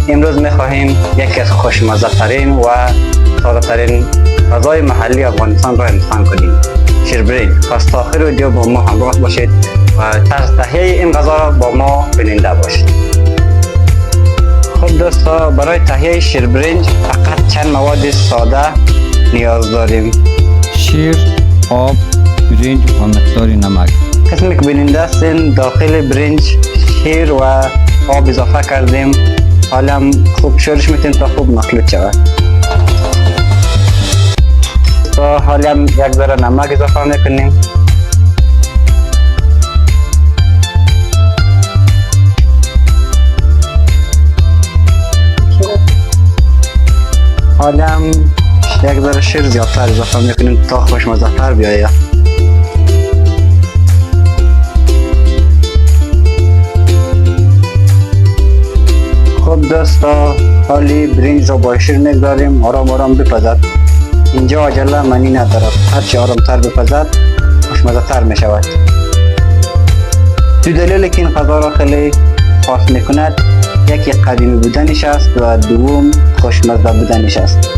امروز میخواهیم یکی از خوشمزه ترین و ساده ترین غذای محلی افغانستان را امتحان کنیم، شیربرنج. پس تا آخر ویدیو با ما همراه باشید و طرز تهیه این غذا را با ما بیننده باشید. خب دوستا، برای تهیه شیربرنج فقط چند مواد ساده نیاز داریم: شیر، آب، برنج و مقدار نمک. قسمی که بیننده هستین داخل برنج شیر و آب اضافه کردیم. حالا خوب شورش میتین تا خوب مخلوط شود. حالا یک ذره نمک اضافه میکنیم. حالا یک ذره شیر زیادتر اضافه میکنیم تا خوشمزه تر بیاید. خب دوستا، حالی برنج را با شیر میگذاریم آرام آرام بپزد. اینجا عجله منی ندارد، هرچی آرام تر بپزد خوشمزه تر می شود. دو دلیل که این غذا را خیلی خاص میکند، یکی قدیمی بودنش است و دوم خوشمزه بودنش است.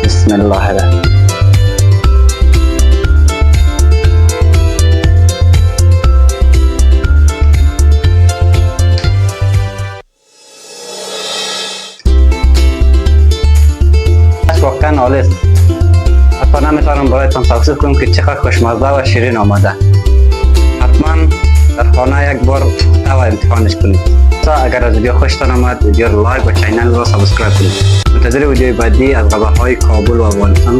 بسم الله الرحمن. واقعا عالی است. حتی نمیتونم برایتان توصیف کنم که چقدر خوشمزه و شیرین آمده. حتما در خانه یک بار پخته و امتحانش کنید. اگر از ویدیو خوشتان آمد، ویدیو رو لایک و چینل رو سابسکرایب کنید. منتظر ویدیوی بعدی از غذاهای کابل و افغانستان